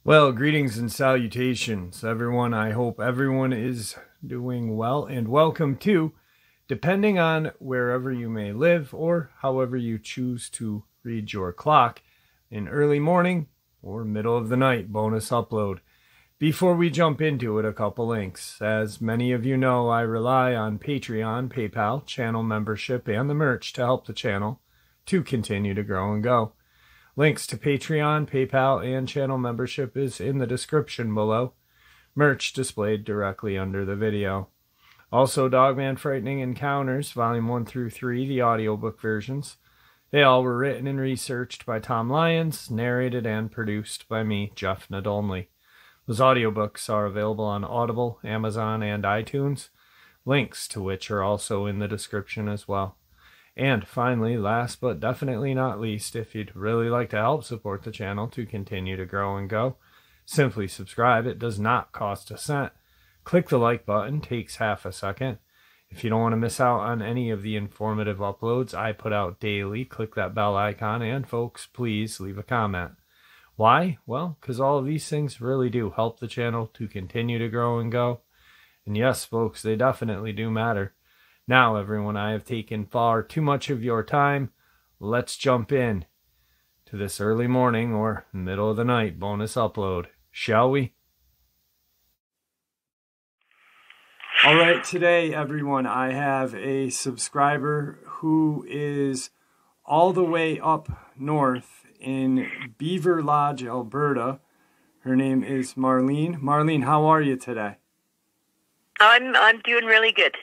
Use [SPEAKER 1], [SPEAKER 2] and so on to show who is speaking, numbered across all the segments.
[SPEAKER 1] Well, greetings and salutations, everyone. I hope everyone is doing well, and welcome to, depending on wherever you may live or however you choose to read your clock, an early morning or middle of the night bonus upload. Before we jump into it, a couple links. As many of you know, I rely on Patreon, PayPal, channel membership, and the merch to help the channel to continue to grow and go. Links to Patreon, PayPal, and channel membership is in the description below. Merch displayed directly under the video. Also, Dogman Frightening Encounters, Volume 1 through 3, the audiobook versions. They all were written and researched by Tom Lyons, narrated and produced by me, Jeff Nadolny. Those audiobooks are available on Audible, Amazon, and iTunes, links to which are also in the description as well. And finally, last but definitely not least, if you'd really like to help support the channel to continue to grow and go, simply subscribe. It does not cost a cent. Click the like button, takes half a second. If you don't want to miss out on any of the informative uploads I put out daily, click that bell icon, and folks, please leave a comment. Why? Well, because all of these things really do help the channel to continue to grow and go. And yes, folks, they definitely do matter. Now, everyone, I have taken far too much of your time. Let's jump in to this early morning or middle of the night bonus upload, shall we? All right, today, everyone, I have a subscriber who is all the way up north in Beaver Lodge, Alberta. Her name is Marlene. Marlene, how are you today?
[SPEAKER 2] I'm doing really good.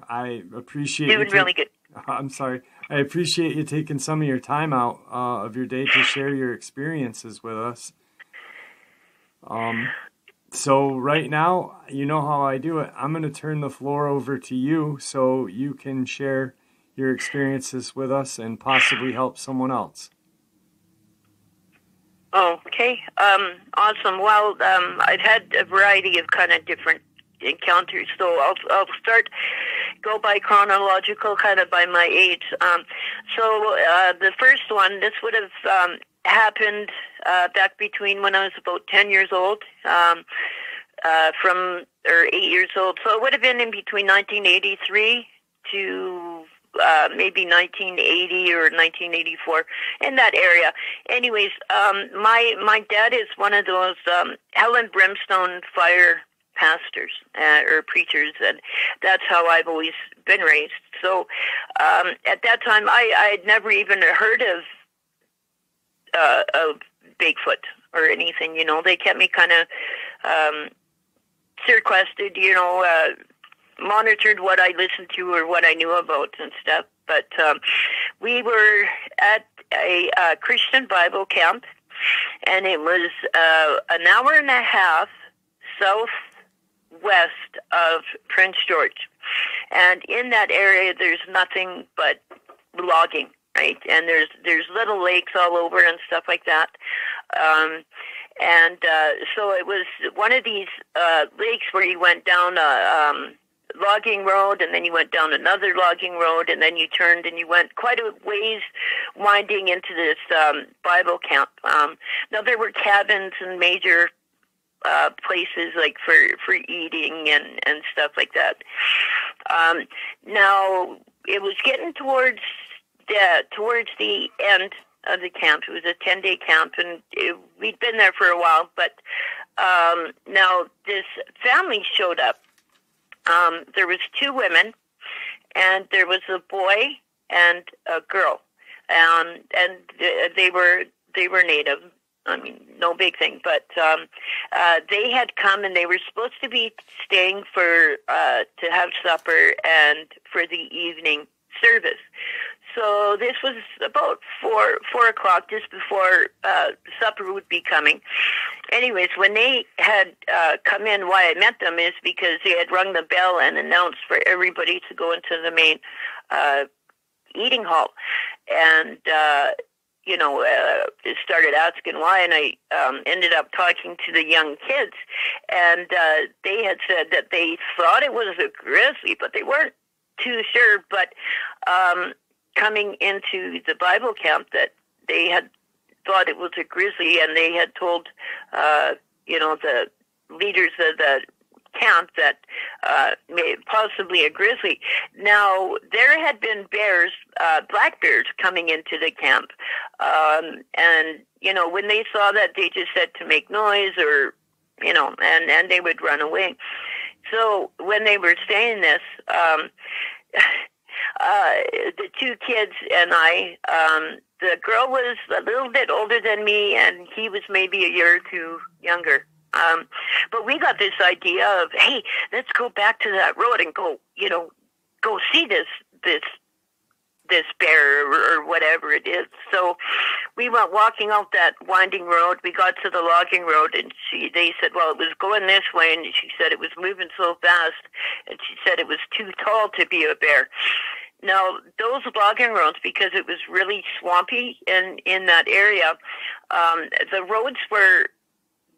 [SPEAKER 1] I appreciate
[SPEAKER 2] doing really good.
[SPEAKER 1] I'm sorry. I appreciate you taking some of your time out of your day to share your experiences with us. So right now, you know how I do it. I'm going to turn the floor over to you so you can share your experiences with us and possibly help someone else.
[SPEAKER 2] Okay. Awesome. Well, I've had a variety of kind of different encounters, so I'll go by chronological, kind of by my age. So the first one, this would have happened back between when I was about 10 years old, or 8 years old. So it would have been in between 1983 to maybe 1980 or 1984, in that area. Anyways, my dad is one of those hell and brimstone fire pastors or preachers, and that's how I've always been raised. So at that time, I had never even heard of Bigfoot or anything. You know, they kept me kind of sequestered, monitored what I listened to or what I knew about and stuff. But we were at a Christian Bible camp, and it was an hour and a half southwest of Prince George. And in that area, there's nothing but logging, right? And there's little lakes all over and stuff like that. So it was one of these lakes where you went down a logging road, and then you went down another logging road, and then you turned and you went quite a ways winding into this Bible camp. Now, there were cabins and major places like for eating and stuff like that. Now, it was getting towards the end of the camp. It was a 10-day camp, and we'd been there for a while, but now this family showed up. There was two women, and there was a boy and a girl, and they were native. I mean, no big thing, but they had come, and they were supposed to be staying to have supper and for the evening service. So this was about 4 o'clock, just before supper would be coming. Anyways, when they had come in, why I met them is because they had rung the bell and announced for everybody to go into the main eating hall. And started asking why, and I ended up talking to the young kids, and they had said that they thought it was a grizzly, but they weren't too sure, but coming into the Bible camp, that they had thought it was a grizzly, and they had told, the leaders of the camp that possibly a grizzly. Now, there had been bears, black bears, coming into the camp, and when they saw that, they just said to make noise, or and they would run away. So when they were saying this, the two kids and I, the girl was a little bit older than me, and he was maybe a year or two younger. But we got this idea of, hey, let's go back to that road and go see this bear or whatever it is. So we went walking out that winding road. We got to the logging road, and they said, well, it was going this way, and she said it was moving so fast, and she said it was too tall to be a bear. Now, those logging roads, because it was really swampy in that area, the roads were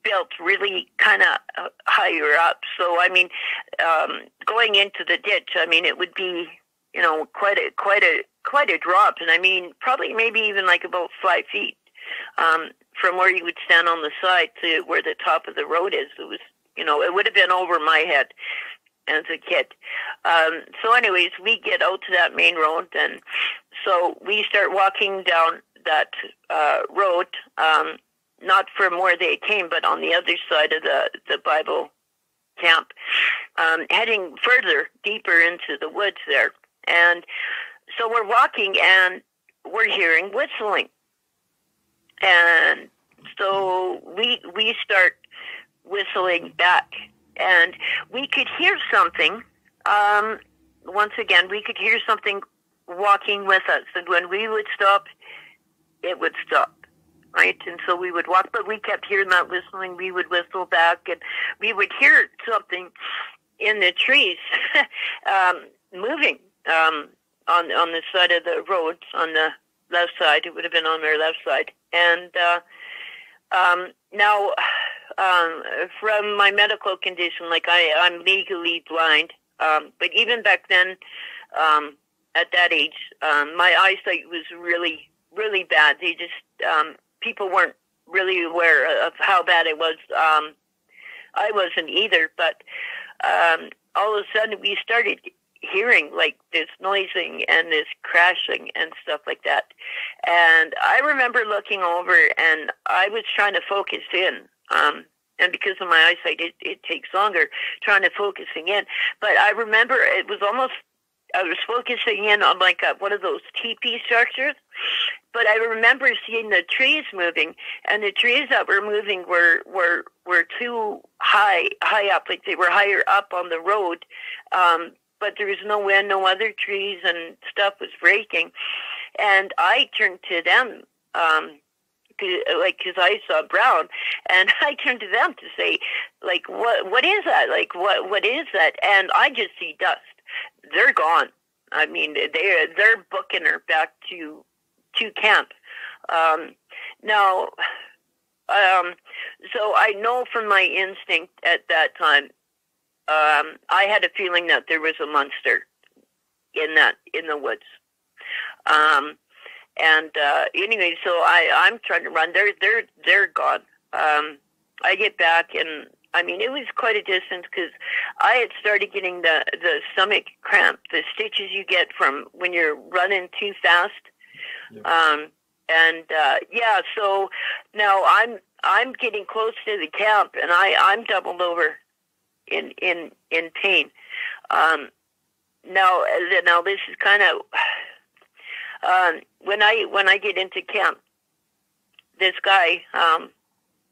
[SPEAKER 2] built really kind of higher up. So, going into the ditch, it would be, quite a drop. And probably maybe even like about 5 feet from where you would stand on the side to where the top of the road is. It was, it would have been over my head as a kid. So anyways, we get out to that main road, and so we start walking down that road, not from where they came, but on the other side of the Bible camp, heading further, deeper into the woods there. And so we're walking, and we're hearing whistling. And so we start whistling back, and we could hear something. Once again, we could hear something walking with us, and when we would stop, it would stop, right? And so we would walk, but we kept hearing that whistling. We would whistle back, and we would hear something in the trees moving on the side of the road, on the left side. It would have been on their left side. And now, from my medical condition, like I'm legally blind, but even back then, at that age, my eyesight was really, really bad. They just, people weren't really aware of how bad it was. I wasn't either, but all of a sudden we started hearing like this noising and this crashing and stuff like that. And I remember looking over, and I was trying to focus in, and because of my eyesight, it takes longer trying to focusing in. But I remember it was almost, I was focusing in on like one of those teepee structures, but I remember seeing the trees moving, and the trees that were moving were too high up, like they were higher up on the road, but there was no wind, no other trees, and stuff was breaking. And I turned to them, because I saw brown, and I turned to them to say, like, what is that? Like, what is that? And I just see dust. They're gone. I mean, they're booking her back to camp. Now, so I know from my instinct at that time, I had a feeling that there was a monster in the woods. Anyway, so I'm trying to run. They're gone. I get back, and I mean, it was quite a distance because I had started getting the stomach cramp, the stitches you get from when you're running too fast. Yeah. So now I'm getting close to the camp, and I'm doubled over in pain. Now this is kind of when I get into camp, this guy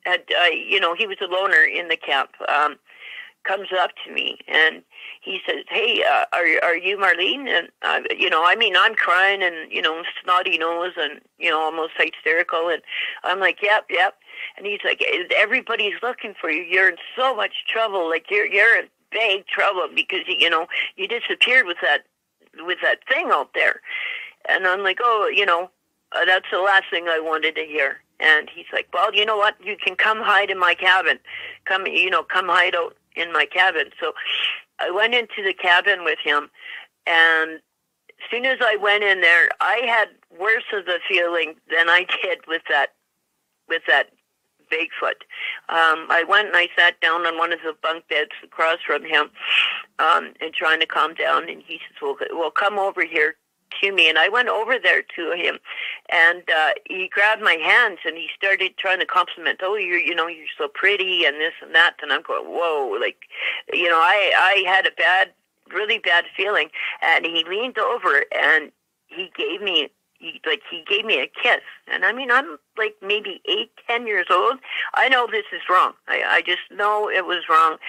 [SPEAKER 2] he was a loner in the camp, comes up to me, and he says, "Hey, are you Marlene?" And I'm crying, and snotty nose, and almost hysterical, and I'm like, "Yep." And he's like, "Everybody's looking for you. You're in so much trouble. Like you're in big trouble because you disappeared with that thing out there." And I'm like, "Oh, that's the last thing I wanted to hear." And he's like, "Well, you know what? You can come hide in my cabin. Come hide out in my cabin." So I went into the cabin with him, And as soon as I went in there, I had worse of a feeling than I did with that Bigfoot. I went and I sat down on one of the bunk beds across from him, and trying to calm down. And he says, "Well, come over here to me." And I went over there to him, and he grabbed my hands and he started trying to compliment. "Oh, you're so pretty," and this and that. And I'm going, "Whoa!" I had a really bad feeling. And he leaned over and he gave me a kiss. And I mean, I'm like maybe 8, 10 years old. I know this is wrong. I just know it was wrong.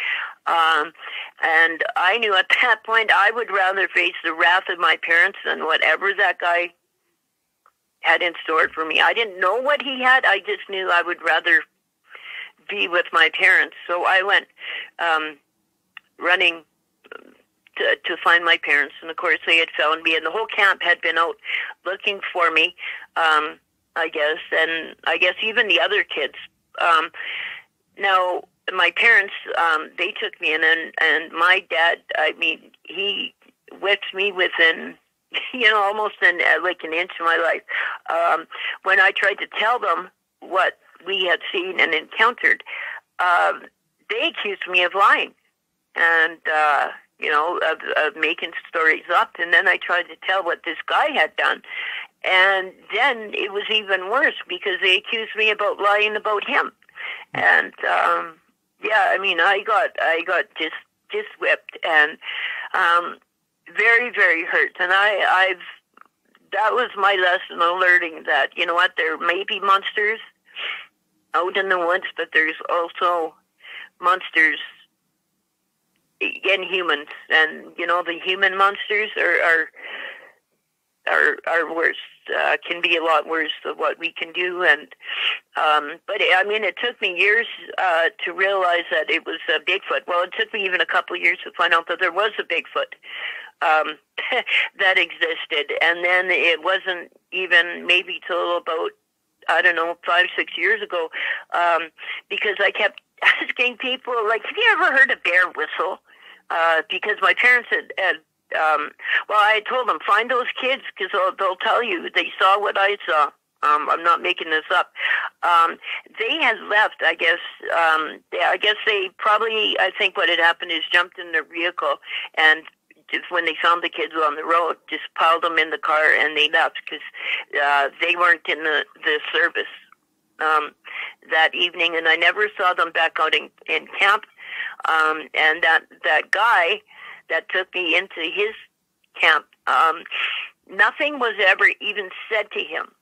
[SPEAKER 2] And I knew at that point I would rather face the wrath of my parents than whatever that guy had in store for me. I didn't know what he had. I just knew I would rather be with my parents. So I went running to find my parents, and of course they had found me, and the whole camp had been out looking for me, I guess, and I guess even the other kids. Now, my parents, they took me in, and my dad, I mean, he whipped me within, almost an inch of my life. When I tried to tell them what we had seen and encountered, they accused me of lying, and of making stories up. And then I tried to tell what this guy had done. And then it was even worse because they accused me about lying about him. And, I got just whipped and, very, very hurt. And that was my lesson of learning that, there may be monsters out in the woods, but there's also monsters in humans, and the human monsters are worse. Can be a lot worse than what we can do, and but I mean, it took me years to realize that it was a Bigfoot. Well, it took me even a couple of years to find out that there was a Bigfoot that existed, and then it wasn't even maybe till about 5, 6 years ago, because I kept asking people, like, have you ever heard a bear whistle? Because my parents had I told them, find those kids, because they'll tell you they saw what I saw. I'm not making this up. They had left, I guess. I guess they probably, I think what had happened is jumped in their vehicle, and just when they found the kids on the road, just piled them in the car and they left, because they weren't in the service that evening, and I never saw them back out in camp. And that guy that took me into his camp, nothing was ever even said to him.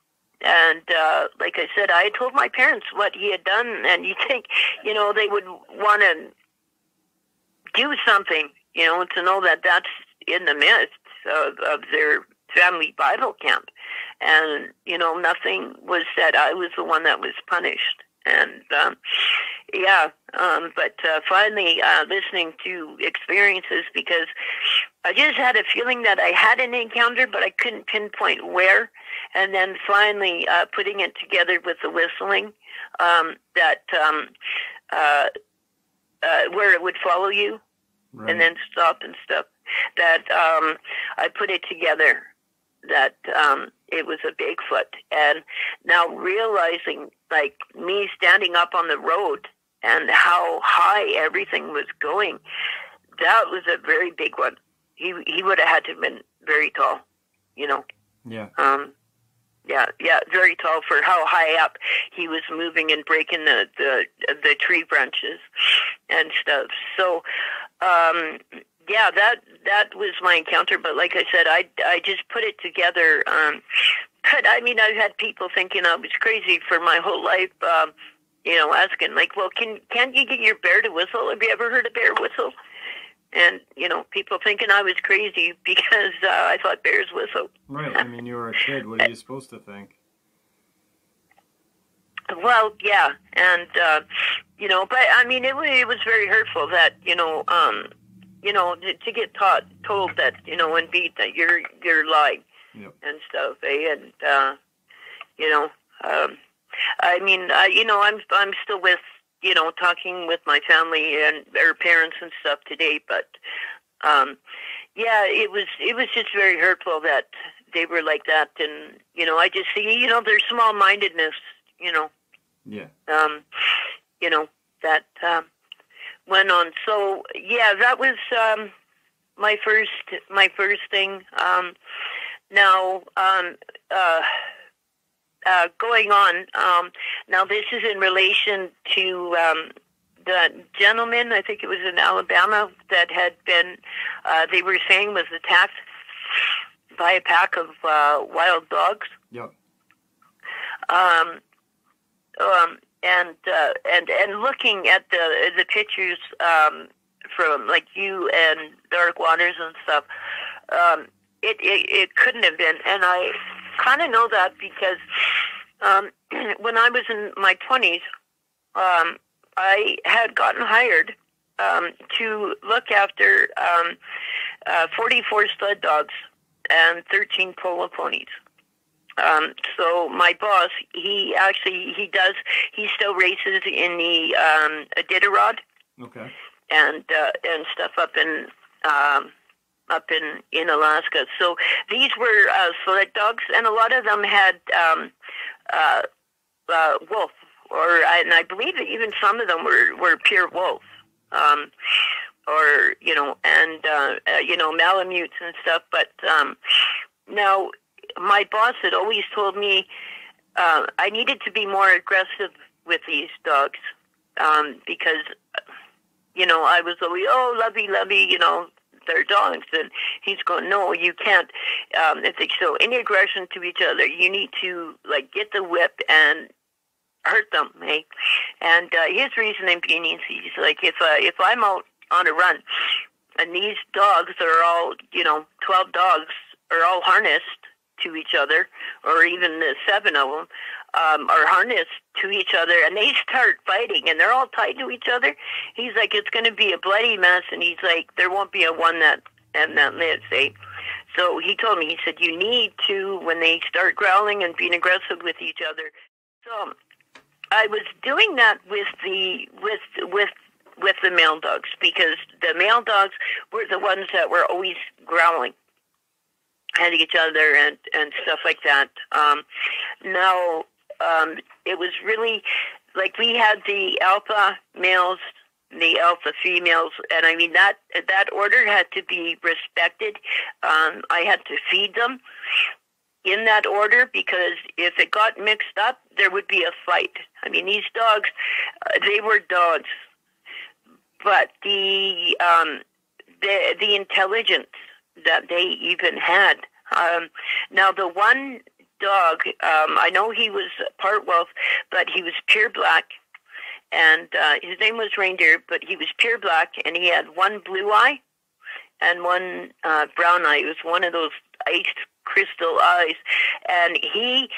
[SPEAKER 2] And like I said, I told my parents what he had done, and you think, they would want to do something, to know that that's in the midst of their family Bible camp. And, nothing was said. I was the one that was punished. And, but finally listening to experiences, because I just had a feeling that I had an encounter, but I couldn't pinpoint where. And then finally putting it together with the whistling, where it would follow you, right, and then stop and stuff, that I put it together that it was a Bigfoot. And now realizing, like, me standing up on the road and how high everything was going, that was a very big one. He would have had to have been very tall,
[SPEAKER 1] Yeah.
[SPEAKER 2] Very tall for how high up he was moving and breaking the tree branches and stuff. So, that was my encounter. But like I said, I just put it together. But I mean, I've had people thinking I was crazy for my whole life. Asking, like, well, can't you get your bear to whistle? Have you ever heard a bear whistle? And, people thinking I was crazy because I thought bears whistle.
[SPEAKER 1] Right. I mean, you were a kid. What are you supposed to think?
[SPEAKER 2] Well, yeah. And, but I mean, it was very hurtful that, to get told that, and beat that you're lying. Yep. And stuff. And, I mean, I'm still with, talking with my family and their parents and stuff today, but, yeah, it was just very hurtful that they were like that, and I just see, there's small-mindedness,
[SPEAKER 1] Yeah.
[SPEAKER 2] That went on. So yeah, that was my first thing. Now, going on. Now, this is in relation to the gentleman, I think it was in Alabama, that had been, they were saying was attacked by a pack of wild dogs.
[SPEAKER 1] Yep.
[SPEAKER 2] And looking at the pictures from like you and Dark Waters and stuff, it couldn't have been. And I kind of know that because when I was in my 20s, I had gotten hired to look after 44 stud dogs and 13 polo ponies. So my boss, he still races in the Iditarod.
[SPEAKER 1] Okay.
[SPEAKER 2] And stuff up in Alaska. So these were sled dogs, and a lot of them had wolf, and I believe that even some of them were pure wolf, or Malamutes and stuff. But now my boss had always told me I needed to be more aggressive with these dogs because I was always lovey, they're dogs, and he's going, no, you can't. If they show any aggression to each other, you need to get the whip and hurt them, hey. And his reasoning being, he's like, if I'm out on a run and these dogs are all 12 dogs are all harnessed to each other, or even the 7 of them are harnessed to each other, and they start fighting, and they're all tied to each other. He's like, it's going to be a bloody mess, and he's like, there won't be a one that lives, eh? So he told me, he said, you need to, when they start growling and being aggressive with each other. So I was doing that with the male dogs, because the male dogs were the ones that were always growling at each other and stuff like that. Now, it was really like we had the alpha males, the alpha females, and I mean that order had to be respected. I had to feed them in that order, because if it got mixed up, there would be a fight. I mean, these dogs, they were dogs, but the intelligence that they even had. Now, the one dog, I know he was part wolf, but he was pure black, and his name was Reindeer, but he was pure black, and he had one blue eye and one brown eye. It was one of those iced crystal eyes, and he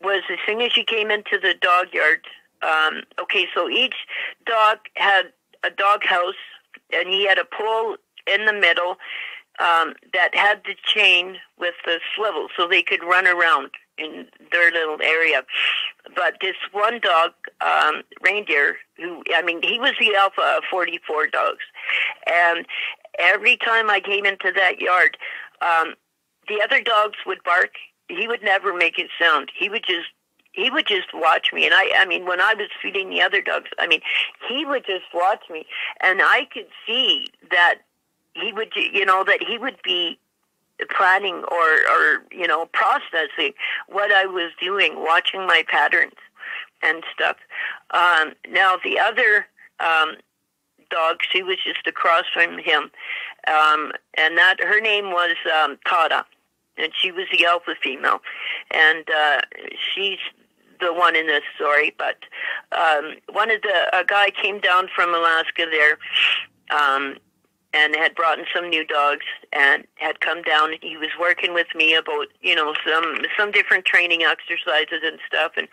[SPEAKER 2] was, as soon as you came into the dog yard, so each dog had a dog house, and he had a pole in the middle that had the chain with the swivel, so they could run around in their little area. But this one dog, Reindeer, he was the alpha of 44 dogs, and every time I came into that yard, the other dogs would bark. He would never make a sound. He would just watch me. And I mean, when I was feeding the other dogs, he would just watch me. And I could see that he would, that he would be planning or processing what I was doing, watching my patterns and stuff. Now, the other dog, she was just across from him. And her name was Tata. And she was the alpha female, and she's the one in this story. But a guy came down from Alaska there, and had brought in some new dogs, and had come down. He was working with me about some different training exercises and stuff. And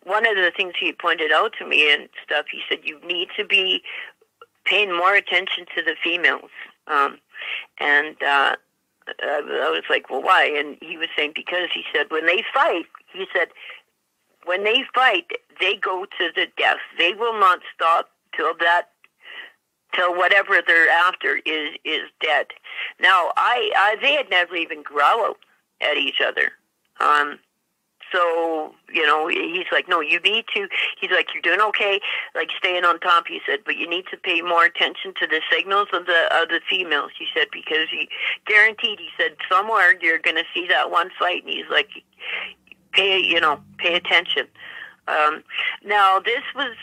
[SPEAKER 2] one of the things he pointed out to me and stuff, he said, you need to be paying more attention to the females, I was like, well, why? And he was saying, because he said, when they fight, they go to the death. They will not stop till that till whatever they're after is dead. Now, they had never even growled at each other. So, he's like, no, you need to, he's like, you're doing okay, like staying on top, he said, but you need to pay more attention to the signals of the females, he said, because he guaranteed, he said, somewhere you're going to see that one fight, and he's like, pay attention. Now, this was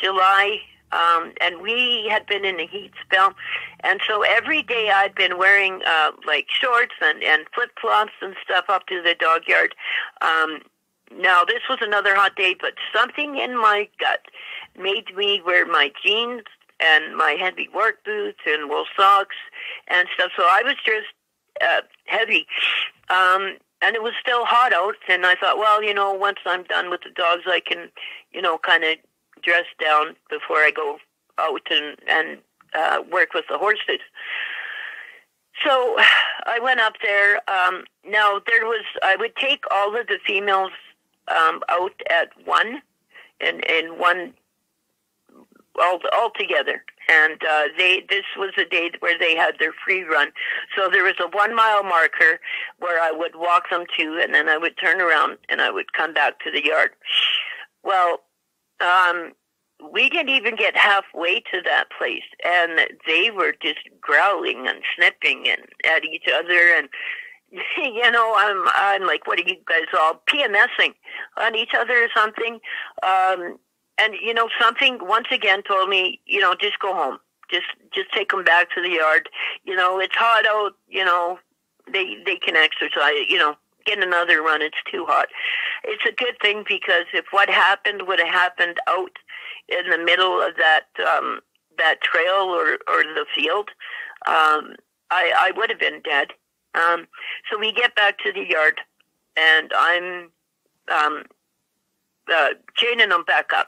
[SPEAKER 2] July, and we had been in a heat spell, and so every day I'd been wearing like shorts and flip-flops and stuff up to the dog yard. Now, this was another hot day, but something in my gut made me wear my jeans and my heavy work boots and wool socks and stuff, so I was just heavy. And it was still hot out, and I thought, well, once I'm done with the dogs, I can, kind of dress down before I go out and work with the horses. So I went up there. Now, I would take all of the females out at one, and one all together. And this was the day where they had their free run. So there was a 1 mile marker where I would walk them to, and then I would turn around and I would come back to the yard. Well, we didn't even get halfway to that place, and they were just growling and sniffing at each other, and I'm like, what are you guys all PMSing on each other or something? And something once again told me, just go home, just take them back to the yard. It's hot out. They can exercise. Get another run. It's too hot. It's a good thing, because if what happened would have happened out in the middle of that trail or the field, I would have been dead. So we get back to the yard, and I'm chaining them back up,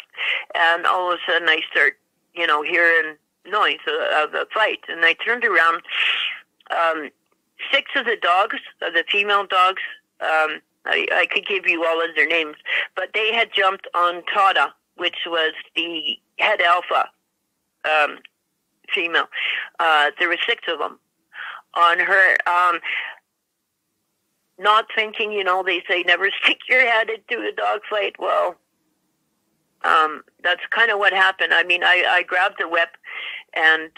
[SPEAKER 2] and all of a sudden I start, hearing noise of a fight, and I turned around. 6 of the dogs, the female dogs, I could give you all of their names, but they had jumped on Tata, which was the head alpha female. There were 6 of them on her. Not thinking, they say never stick your head into a dog fight. Well, that's kind of what happened. I mean, I grabbed the whip and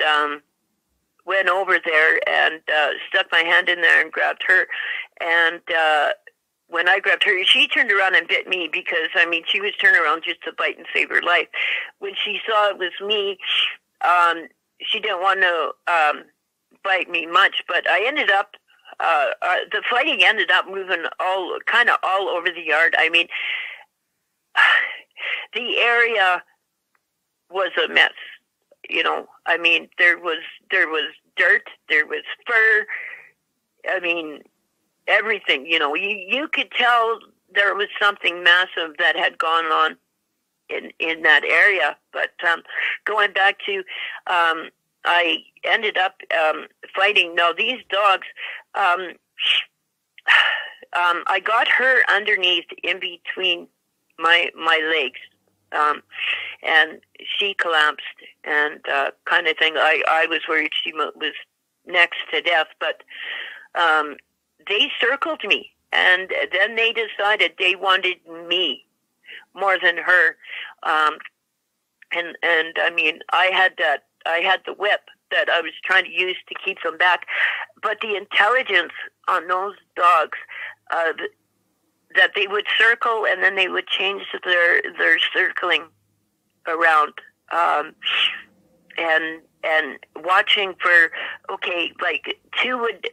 [SPEAKER 2] went over there and stuck my hand in there and grabbed her. And when I grabbed her, she turned around and bit me, because, she was turning around just to bite and save her life. When she saw it was me, she didn't want to bite me much, but I ended up, the fighting ended up moving all over the yard. The area was a mess. There was dirt, there was fur. Everything. You could tell there was something massive that had gone on in that area. But going back to, I ended up fighting. Now, these dogs, I got her underneath in between my legs, and she collapsed and kind of thing. I was worried she was next to death, but they circled me, and then they decided they wanted me more than her. And I had the whip that I was trying to use to keep them back, but the intelligence on those dogs, that they would circle and then they would change their circling around, and watching for, okay, like 2 would,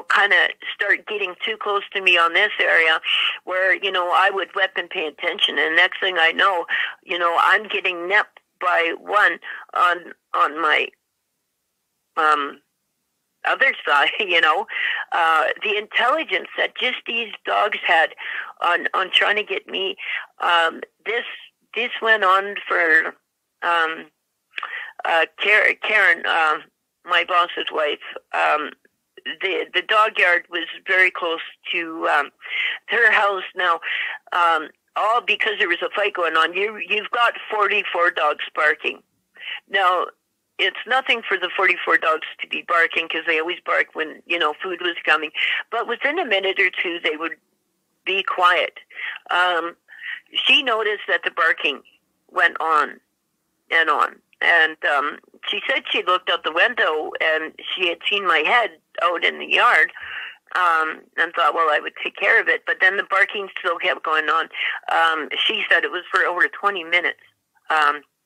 [SPEAKER 2] kind of start getting too close to me on this area where, I would whip and pay attention. And next thing I know, I'm getting nipped by one on my other side. The intelligence that just these dogs had on trying to get me. This went on for Karen, my boss's wife. The dog yard was very close to her house. Now, all because there was a fight going on. You've got 44 dogs barking. Now, it's nothing for the 44 dogs to be barking, because they always bark when, food was coming. But within a minute or two, they would be quiet. She noticed that the barking went on and on. And she said she looked out the window and she had seen my head out in the yard, and thought, well, I would take care of it. But then the barking still kept going on. She said it was for over 20 minutes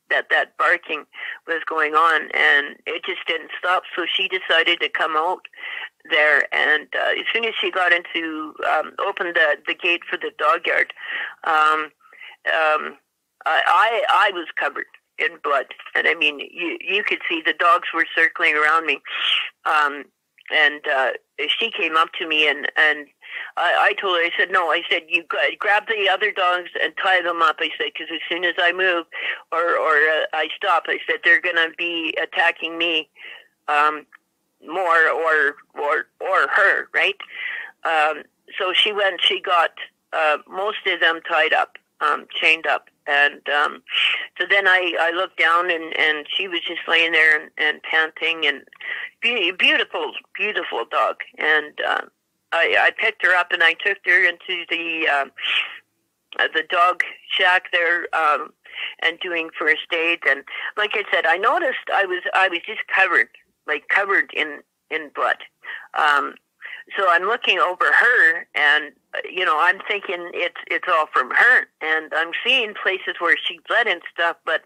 [SPEAKER 2] that barking was going on, and it just didn't stop. So she decided to come out there, and as soon as she got into, opened the gate for the dog yard, I was covered in blood. And I mean, you could see the dogs were circling around me. And she came up to me, and I told her, I said, no, I said, you grab the other dogs and tie them up. I said, because as soon as I move or I stop, I said, they're going to be attacking me more or her, right? So she went, she got most of them tied up, chained up. And so then I looked down, and she was just laying there and panting, and beautiful, beautiful dog. And I picked her up and I took her into the dog shack there, and doing first aid. And like I said, I noticed I was just covered in blood. So I'm looking over her, and I'm thinking it's all from her, and I'm seeing places where she bled and stuff, but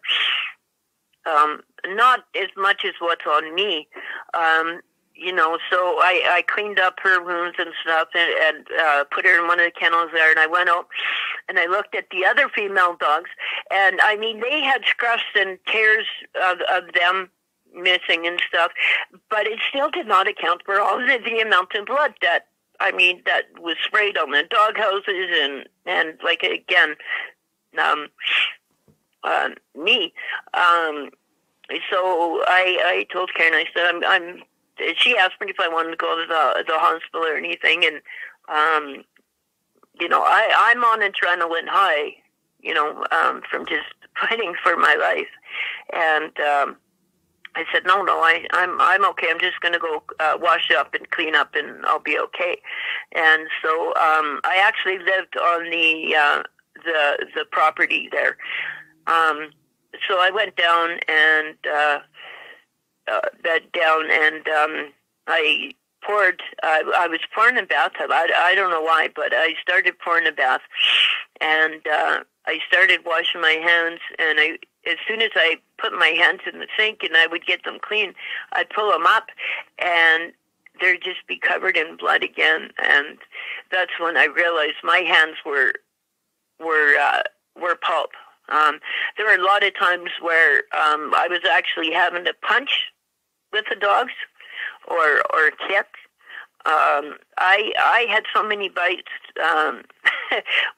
[SPEAKER 2] not as much as what's on me. So I cleaned up her wounds and stuff, and put her in one of the kennels there, and I went out and I looked at the other female dogs, and I mean, they had scruffs and tears of them missing and stuff, but it still did not account for all of the amount of blood that was sprayed on the dog houses and like, again, me. So I told Karen, I said, she asked me if I wanted to go to the hospital or anything, and I'm on adrenaline high, from just fighting for my life, and I said, no, I'm okay. I'm just going to go wash up and clean up, and I'll be okay. And so I actually lived on the property there. So I went down and bed down, and I poured. I was pouring a bathtub. I don't know why, but I started pouring a bath, and I started washing my hands, and as soon as I put my hands in the sink and I would get them clean, I'd pull them up, and they'd just be covered in blood again. And that's when I realized my hands were pulp. There were a lot of times where I was actually having to punch with the dogs or kick. I had so many bites.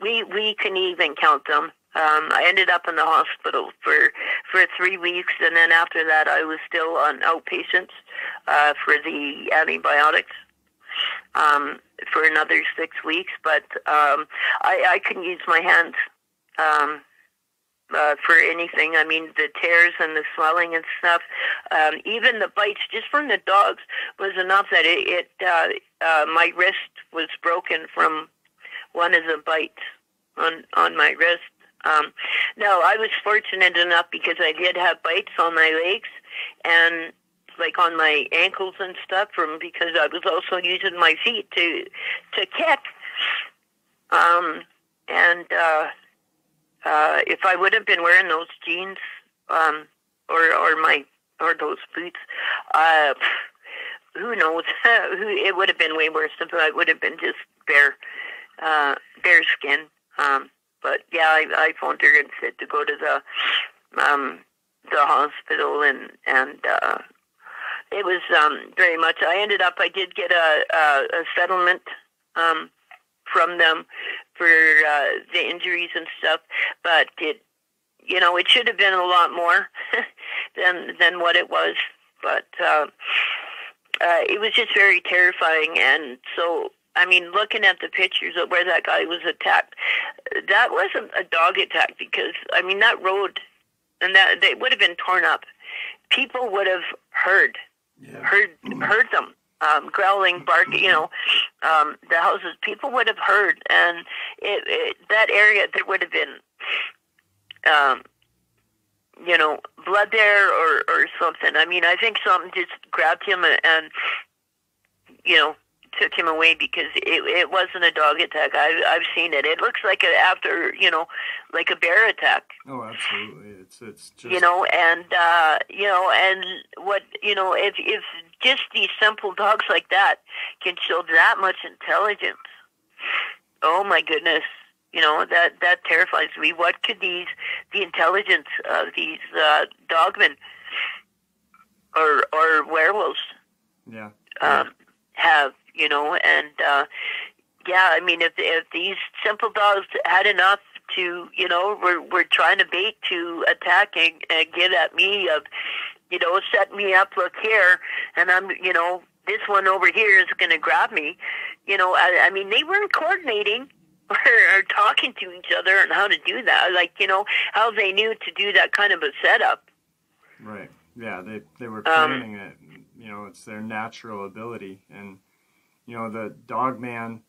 [SPEAKER 2] We couldn't even count them. I ended up in the hospital for 3 weeks, and then after that I was still on outpatients for the antibiotics for another 6 weeks. But I couldn't use my hands for anything. I mean, the tears and the swelling and stuff, even the bites just from the dogs was enough that my wrist was broken from one of the bites on my wrist. Now, I was fortunate enough because I did have bites on my legs and like on my ankles and stuff because I was also using my feet to kick. If I would have been wearing those jeans or those boots, who knows? It would have been way worse if I would have been just bare skin. But yeah, I phoned her and said to go to the hospital, and it was very much. I did get a settlement from them for the injuries and stuff, but it should have been a lot more than what it was. But it was just very terrifying, and so. I mean, looking at the pictures of where that guy was attacked, that wasn't a dog attack because, I mean, that road, and that they would have been torn up people would have heard them. Growling, barking, the houses, people would have heard, and that area, there would have been, blood there or something. I mean, I think something just grabbed him and took him away, because it wasn't a dog attack. I've seen it. It looks like like a bear attack.
[SPEAKER 1] Oh, absolutely. It's just
[SPEAKER 2] and what if just these simple dogs like that can show that much intelligence. Oh my goodness. That terrifies me. What could the intelligence of these dogmen or werewolves have? I mean, if these simple dogs had enough to, we're trying to bait to attack and get at me of, set me up, look here, and I'm, this one over here is going to grab me. I mean, they weren't coordinating or talking to each other on how to do that. Like, how they knew to do that kind of a setup.
[SPEAKER 1] Right. Yeah, they were planning it. It's their natural ability. And, the Dogman,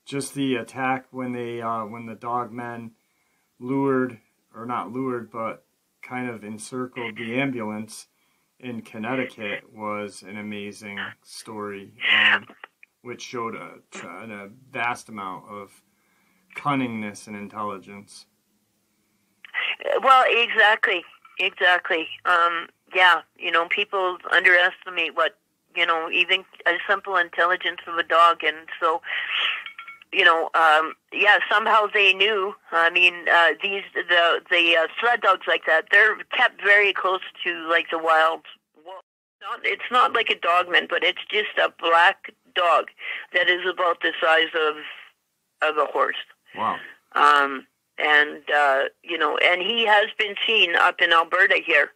[SPEAKER 1] just the attack when the Dogmen but kind of encircled the ambulance in Connecticut was an amazing story, which showed a vast amount of cunningness and intelligence.
[SPEAKER 2] Well, exactly. People underestimate what, even a simple intelligence of a dog. And so, somehow they knew. I mean, the sled dogs like that, they're kept very close to like the wild. It's not like a Dogman, but it's just a black dog that is about the size of a horse.
[SPEAKER 1] Wow.
[SPEAKER 2] And he has been seen up in Alberta here.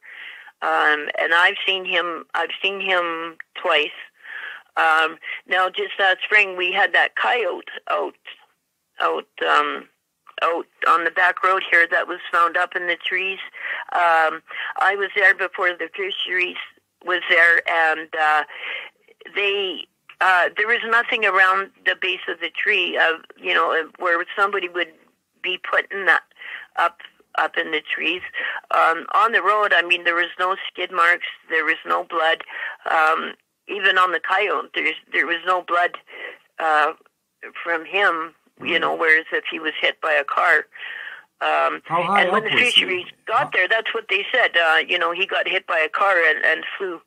[SPEAKER 2] And I've seen him twice. Now just that spring we had that coyote out on the back road here that was found up in the trees. I was there before the fisheries was there, and there was nothing around the base of the tree where somebody would be putting that up in the trees. On the road, I mean, there was no skid marks, there was no blood. Even on the coyote, there was no blood from him, whereas if he was hit by a car.
[SPEAKER 1] How high
[SPEAKER 2] and when
[SPEAKER 1] up
[SPEAKER 2] the
[SPEAKER 1] was
[SPEAKER 2] fisheries
[SPEAKER 1] he?
[SPEAKER 2] got there, that's what they said. He got hit by a car and flew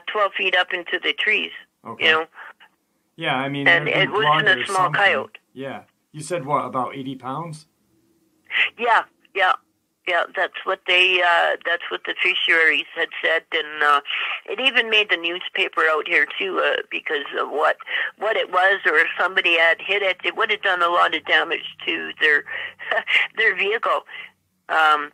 [SPEAKER 2] 12 feet up into the trees.
[SPEAKER 1] Okay. Yeah, I mean,
[SPEAKER 2] and it wasn't a small coyote.
[SPEAKER 1] Yeah. You said what, about 80 pounds?
[SPEAKER 2] Yeah. That's what that's what the fisheries had said, and it even made the newspaper out here too, because of what it was, or if somebody had hit it, it would have done a lot of damage to their their vehicle. And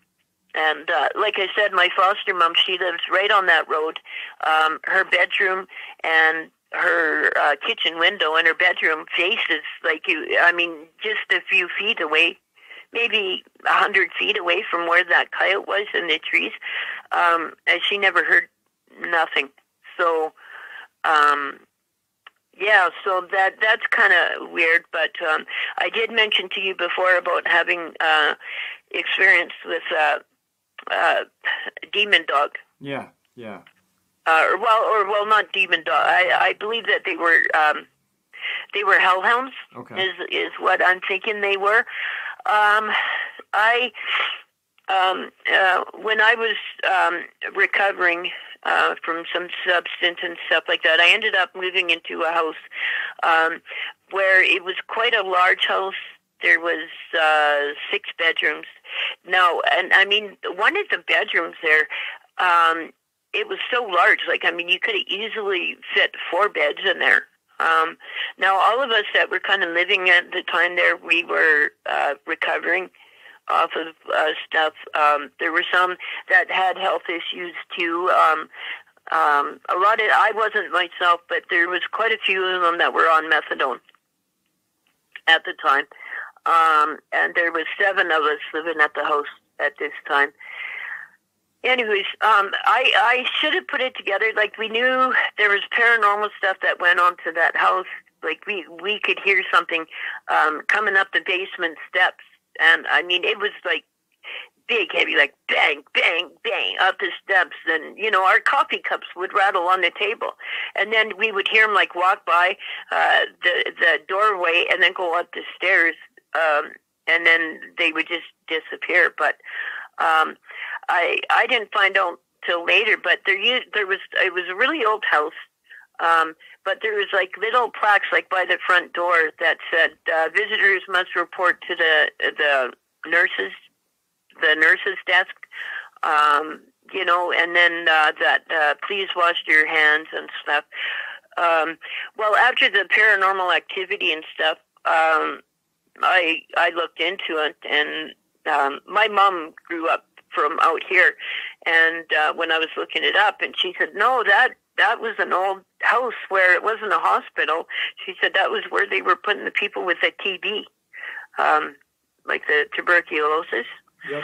[SPEAKER 2] like I said, my foster mom, she lives right on that road. Her bedroom and her kitchen window and her bedroom faces just a few feet away, maybe 100 feet away from where that coyote was in the trees. And she never heard nothing. So, so that's kind of weird. But I did mention to you before about having experience with demon dog.
[SPEAKER 1] Yeah.
[SPEAKER 2] Not demon dog. I believe that they were hellhounds.
[SPEAKER 1] Okay.
[SPEAKER 2] Is what I'm thinking they were. When I was recovering from some substance and stuff like that, I ended up moving into a house where it was quite a large house. There was 6 bedrooms. Now, and I mean, one of the bedrooms there, it was so large. Like, I mean, you could easily fit 4 beds in there. Now, all of us that were kind of living at the time there, we were recovering off of stuff. There were some that had health issues too. I wasn't myself, but there was quite a few of them that were on methadone at the time. And there was 7 of us living at the house at this time. anyways, I should have put it together. Like, we knew there was paranormal stuff that went on to that house. Like, we could hear something coming up the basement steps. And, I mean, it was, like, big, heavy, like, bang, bang, bang, up the steps. And, you know, our coffee cups would rattle on the table. And then we would hear them, like, walk by the doorway and then go up the stairs. And then they would just disappear. But I didn't find out till later, but it was a really old house. But there was like little plaques like by the front door that said visitors must report to the nurses desk. You know, and then that please wash your hands and stuff. Well, after the paranormal activity and stuff, I looked into it, and my mom grew up from out here, and when I was looking it up, and she said, no, that was an old house where it wasn't a hospital. She said that was where they were putting the people with the TB, like the tuberculosis.
[SPEAKER 1] Yep.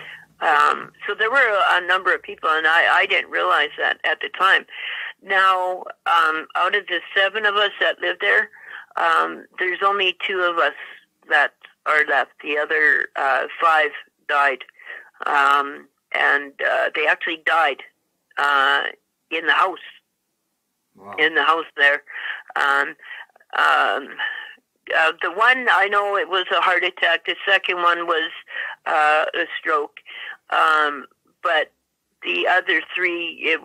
[SPEAKER 2] So there were a number of people, and I didn't realize that at the time. Now, out of the 7 of us that lived there, there's only 2 of us that are left. The other 5 died. And they actually died in the house.
[SPEAKER 1] Wow.
[SPEAKER 2] In the house there. The one, I know it was a heart attack. The second one was a stroke. But the other 3,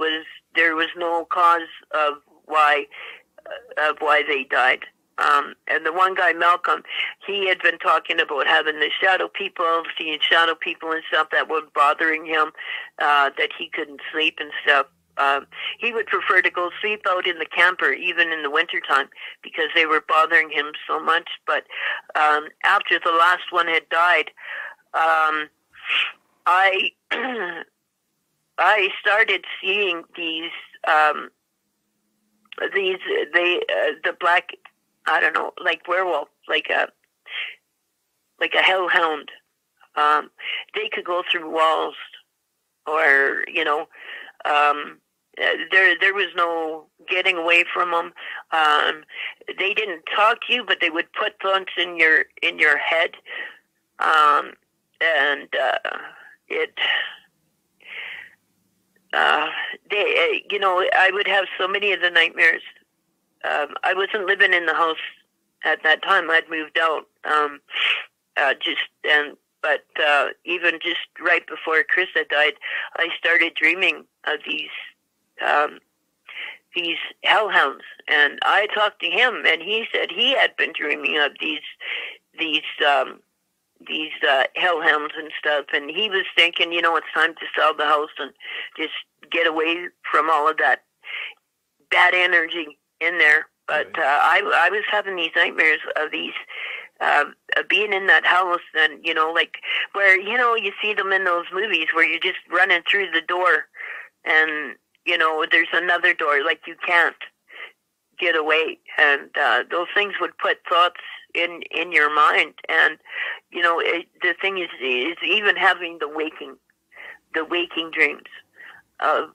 [SPEAKER 2] there was no cause of why they died. And the one guy, Malcolm, he had been talking about having the shadow people, seeing shadow people and stuff that were bothering him, that he couldn't sleep and stuff. He would prefer to go sleep out in the camper, even in the wintertime, because they were bothering him so much. But after the last one had died, I started seeing the black, I don't know, like werewolf, like a hellhound. They could go through walls, or you know, there was no getting away from them. They didn't talk to you, but they would put thoughts in your head, and they, you know, I would have so many of the nightmares. I wasn't living in the house at that time. I'd moved out. But even just right before Chris had died, I started dreaming of these hellhounds. And I talked to him, and he said he had been dreaming of these hellhounds and stuff. And he was thinking, you know, it's time to sell the house and just get away from all of that bad energy in there. But I was having these nightmares of these being in that house, and you know, like where, you know, you see them in those movies where you're just running through the door, and you know there's another door, like you can't get away, and those things would put thoughts in your mind. And you know, the thing is even having the waking dreams of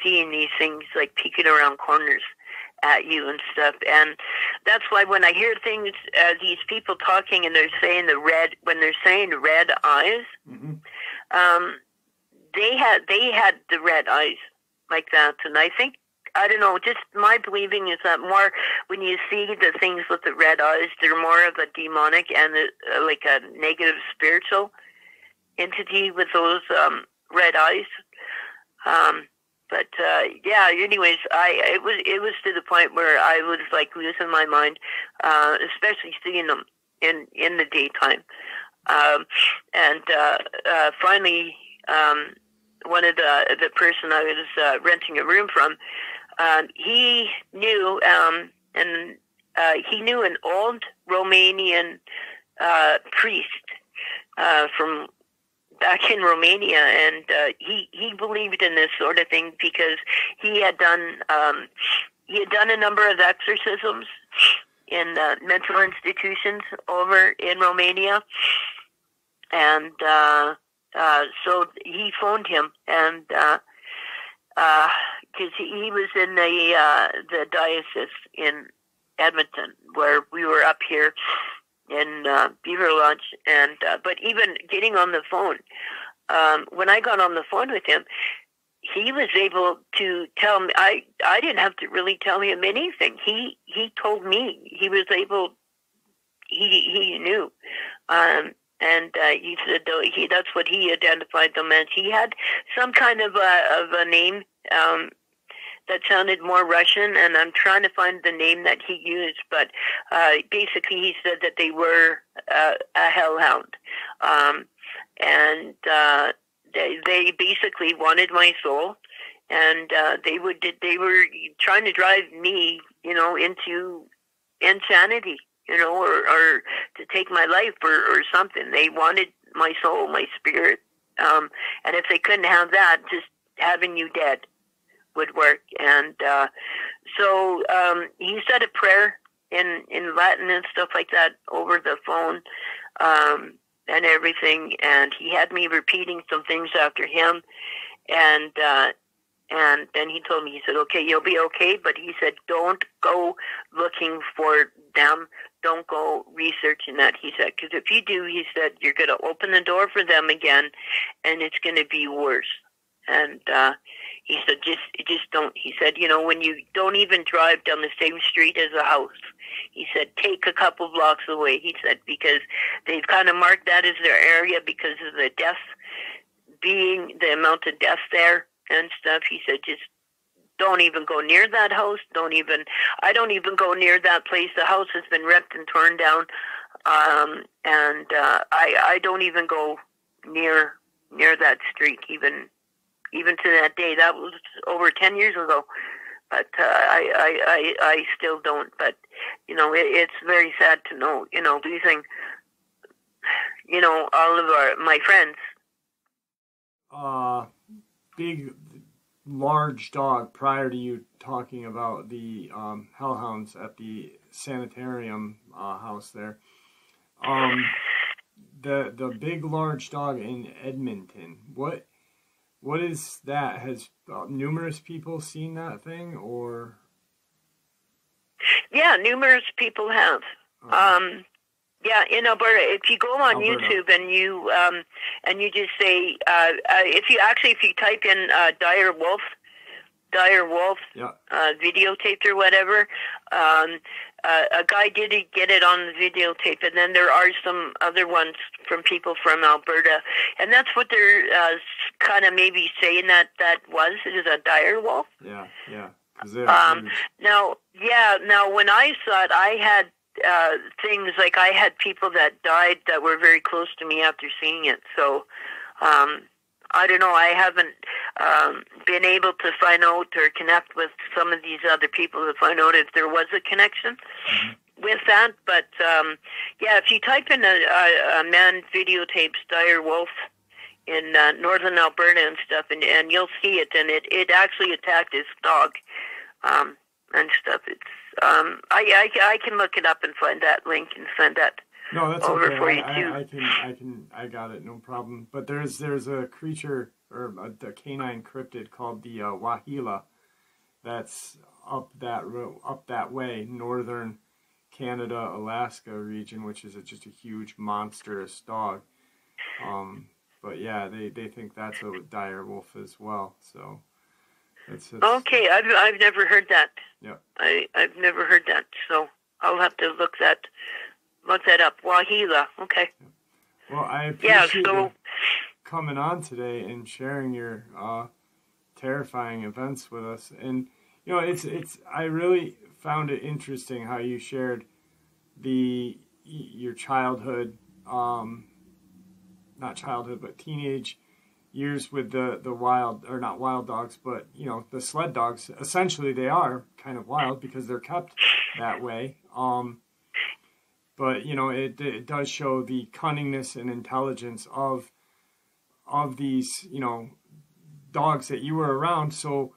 [SPEAKER 2] seeing these things like peeking around corners at you and stuff. And that's why when I hear things, these people talking, and they're saying when they're saying red eyes,
[SPEAKER 1] mm-hmm.
[SPEAKER 2] They had the red eyes like that. And I think, I don't know, just my believing is that more when you see the things with the red eyes, they're more of a demonic and like a negative spiritual entity with those red eyes. But yeah, anyways, it was to the point where I was like losing my mind, especially seeing them in the daytime. And finally, one of the person I was renting a room from, he knew, and he knew an old Romanian priest from back in Romania, and he believed in this sort of thing because he had done a number of exorcisms in mental institutions over in Romania, and so he phoned him, and because he was in the diocese in Edmonton, where we were up here in Beaver Lodge, and but even getting on the phone, when I got on the phone with him, he was able to tell me. I didn't have to really tell him anything. He told me. He was able. He knew. And he said that's what he identified them as. He had some kind of a name that sounded more Russian, and I'm trying to find the name that he used. But basically, he said that they were a hellhound, and they basically wanted my soul, and they were trying to drive me, into insanity. Or to take my life or something. They wanted my soul, my spirit. And if they couldn't have that, just having you dead would work. And so he said a prayer in Latin and stuff like that over the phone and everything. And he had me repeating some things after him. And then he told me, he said, okay, you'll be okay. But he said, don't go looking for them. Don't go researching that, he said. Because if you do, he said, you're going to open the door for them again, and it's going to be worse. And he said, just don't. He said, when you don't even drive down the same street as a house, he said, take a couple blocks away. He said, because they've kind of marked that as their area because of the death, being the amount of death there and stuff. He said, just don't even go near that house. I don't even go near that place. The house has been ripped and torn down. And I don't even go near that street, even to that day. That was over 10 years ago. But I still don't. But, it's very sad to know, losing, all of my friends.
[SPEAKER 1] Big, large dog, prior to you talking about the hellhounds at the sanitarium house there. The big, large dog in Edmonton, what is that? Has numerous people seen that thing, or?
[SPEAKER 2] Yeah, numerous people have.
[SPEAKER 1] Okay.
[SPEAKER 2] Yeah, in Alberta. If you go on
[SPEAKER 1] Alberta.
[SPEAKER 2] YouTube and you just say if you type in dire wolf
[SPEAKER 1] Yeah.
[SPEAKER 2] videotaped or whatever, a guy did get it on the videotape, and then there are some other ones from people from Alberta, and that's what they're kind of maybe saying that was. It is a dire wolf.
[SPEAKER 1] Yeah.
[SPEAKER 2] Now when I saw it, I had things like I had people that died that were very close to me after seeing it. So I don't know. I haven't been able to find out or connect with some of these other people to find out if there was a connection with that. But if you type in a man videotapes dire wolf in northern Alberta and stuff, and you'll see it, and it actually attacked his dog and stuff. It's I can look it up and find that link and send that over
[SPEAKER 1] okay.
[SPEAKER 2] for you too.
[SPEAKER 1] I got it, no problem. But there's a creature, or a canine cryptid called the Wahila, that's up that way, northern Canada, Alaska region, which is just a huge monstrous dog. But yeah, they think that's a dire wolf as well. So it's
[SPEAKER 2] okay. I've never heard that.
[SPEAKER 1] Yeah.
[SPEAKER 2] I've never heard that. So I'll have to look that up. Wahila. Okay.
[SPEAKER 1] Well, I appreciate
[SPEAKER 2] you
[SPEAKER 1] coming on today and sharing your terrifying events with us. And it's I really found it interesting how you shared your childhood, not childhood, but teenage years with the wild, or not wild dogs, but the sled dogs. Essentially, they are kind of wild because they're kept that way. But it does show the cunningness and intelligence of these dogs that you were around. So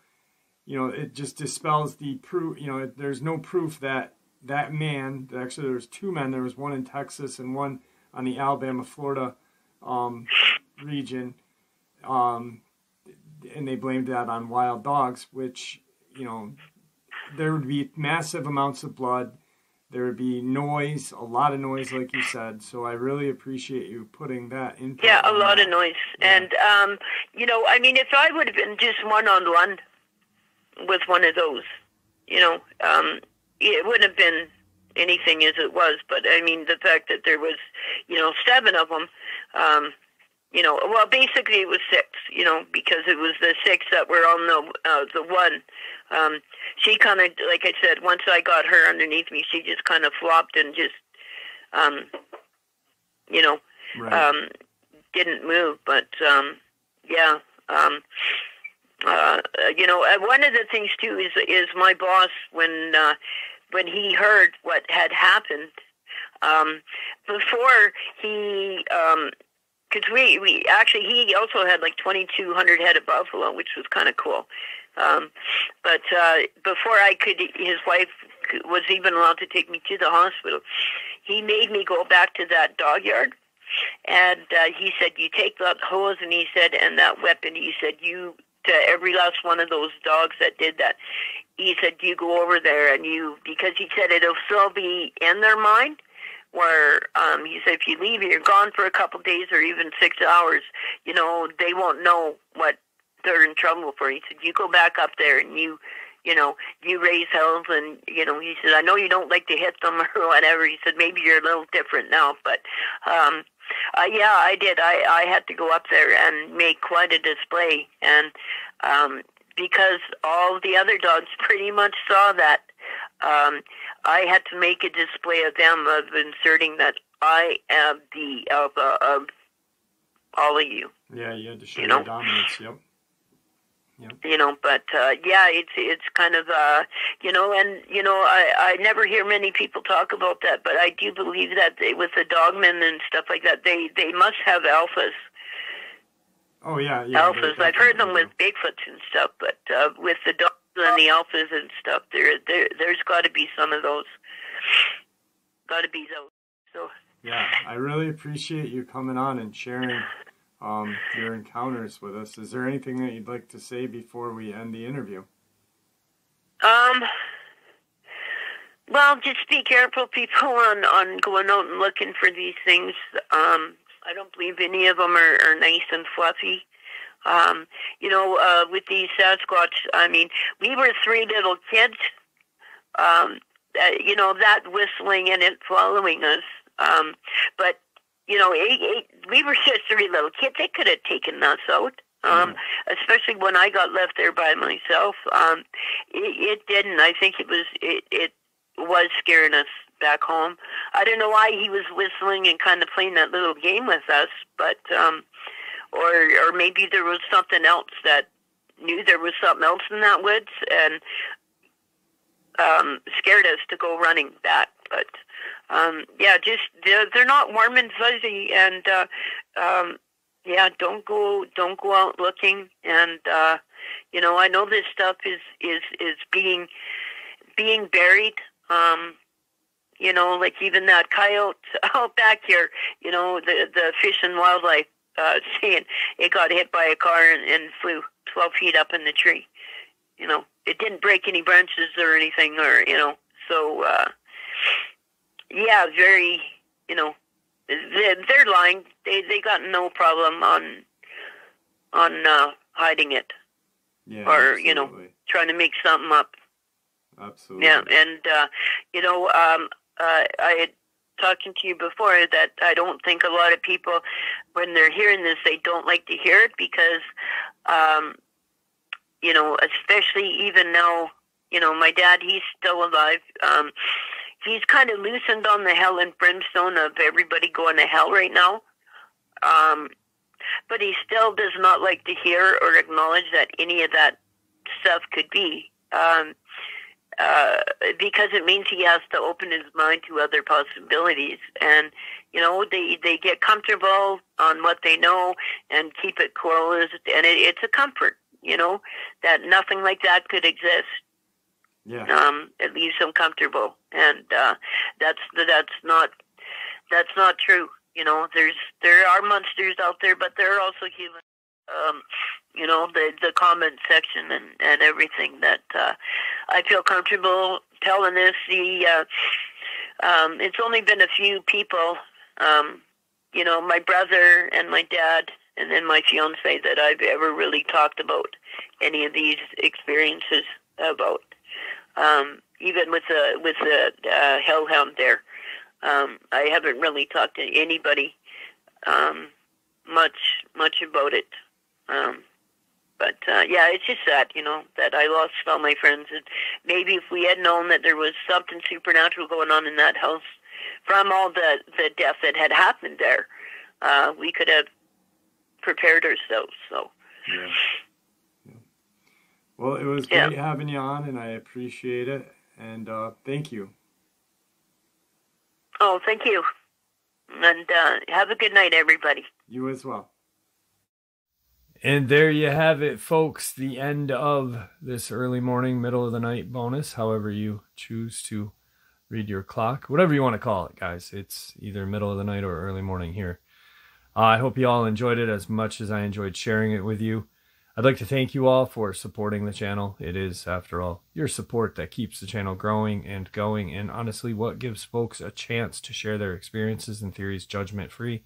[SPEAKER 1] it just dispels the proof. There's no proof that man. Actually, there was two men. There was one in Texas and one on the Alabama-Florida region, and they blamed that on wild dogs, which, you know, there would be massive amounts of blood. There would be noise, a lot of noise, like you said. So I really appreciate you putting that input.
[SPEAKER 2] Yeah, a lot of noise.
[SPEAKER 1] Yeah.
[SPEAKER 2] And, you know, I mean, if I would have been just one-on-one with one of those, you know, it wouldn't have been anything as it was. But, I mean, the fact that there was, you know, 7 of them, you know, well, basically it was 6, you know, because it was the 6 that were on the one. She kind of, like I said, once I got her underneath me, she just kind of flopped and just, you know,
[SPEAKER 1] Right.
[SPEAKER 2] Didn't move. But, yeah, you know, one of the things too is my boss, when he heard what had happened, before he, because we actually, he also had like 2,200 head of buffalo, which was kind of cool. But before his wife was even allowed to take me to the hospital, he made me go back to that dog yard. And he said, you take that hose, and he said, and that weapon, he said, to every last one of those dogs that did that, he said, you go over there and because he said it'll still be in their mind, where he said if you leave, you're gone for a couple of days or even 6 hours, you know, they won't know what they're in trouble for. He said, you go back up there and you know, you raise hells, and, you know, he said, I know you don't like to hit them or whatever. He said, maybe you're a little different now, but yeah, I did. I had to go up there and make quite a display, and because all the other dogs pretty much saw that, I had to make a display of them, of inserting that I am the alpha of all of you.
[SPEAKER 1] Yeah, you had to show your dominance. Yep.
[SPEAKER 2] You know, but yeah, it's kind of you know, and you know, I never hear many people talk about that, but I do believe that with the Dogman and stuff like that, they must have alphas.
[SPEAKER 1] Oh yeah,
[SPEAKER 2] alphas. I've heard them with Bigfoots and stuff, but with the dogs and the alphas and stuff, there's got to be some of those. Got to be those. So.
[SPEAKER 1] Yeah, I really appreciate you coming on and sharing your encounters with us. Is there anything that you'd like to say before we end the interview?
[SPEAKER 2] Well, just be careful, people, on going out and looking for these things. I don't believe any of them are nice and fluffy. You know, with these Sasquatch, I mean, we were 3 little kids, you know, that whistling and it following us. But, you know, we were just 3 little kids. They could have taken us out, especially when I got left there by myself. It didn't. I think it was scaring us back home. I don't know why he was whistling and kind of playing that little game with us, but or maybe there was something else that knew there was something else in that woods and scared us to go running back. But yeah, just they're not warm and fuzzy, and yeah, don't go out looking. And you know, I know this stuff is being buried. You know, like even that coyote out back here, you know, the Fish and Wildlife saying it got hit by a car and flew 12 feet up in the tree. You know, it didn't break any branches or anything, or, you know, so, yeah, very, you know, they're lying. They got no problem on hiding it.
[SPEAKER 1] Yeah,
[SPEAKER 2] or,
[SPEAKER 1] absolutely.
[SPEAKER 2] You know, trying to make something up.
[SPEAKER 1] Absolutely.
[SPEAKER 2] Yeah, and, you know, I had talking to you before that I don't think a lot of people, when they're hearing this, they don't like to hear it because, you know, especially even now, you know, my dad, he's still alive. He's kind of loosened on the hell and brimstone of everybody going to hell right now. But he still does not like to hear or acknowledge that any of that stuff could be. Because it means he has to open his mind to other possibilities. And, you know, they get comfortable on what they know and keep it closed. And it's a comfort, you know, that nothing like that could exist.
[SPEAKER 1] Yeah.
[SPEAKER 2] It leaves them comfortable. And that's not true. You know, there are monsters out there, but there are also humans. You know, the comment section and everything that I feel comfortable telling this. It's only been a few people, you know, my brother and my dad, and then my fiance, that I've ever really talked about any of these experiences about. Even with the hellhound there, I haven't really talked to anybody much about it. But yeah, it's just sad, you know, that I lost all my friends. And maybe if we had known that there was something supernatural going on in that house from all the death that had happened there, we could have prepared ourselves. So.
[SPEAKER 1] Yeah. Well, it was great having you on, and I appreciate it. And thank you.
[SPEAKER 2] Oh, thank you. And have a good night, everybody.
[SPEAKER 1] You as well. And there you have it, folks. The end of this early morning, middle of the night bonus, however you choose to read your clock. Whatever you want to call it, guys. It's either middle of the night or early morning here. I hope you all enjoyed it as much as I enjoyed sharing it with you. I'd like to thank you all for supporting the channel. It is, after all, your support that keeps the channel growing and going, and honestly what gives folks a chance to share their experiences and theories judgment-free,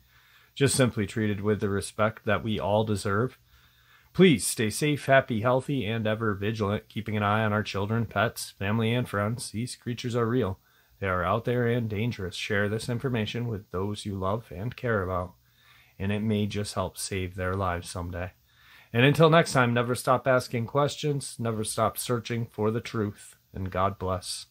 [SPEAKER 1] just simply treated with the respect that we all deserve. Please stay safe, happy, healthy, and ever vigilant, keeping an eye on our children, pets, family, and friends. These creatures are real. They are out there and dangerous. Share this information with those you love and care about, and it may just help save their lives someday. And until next time, never stop asking questions, never stop searching for the truth, and God bless.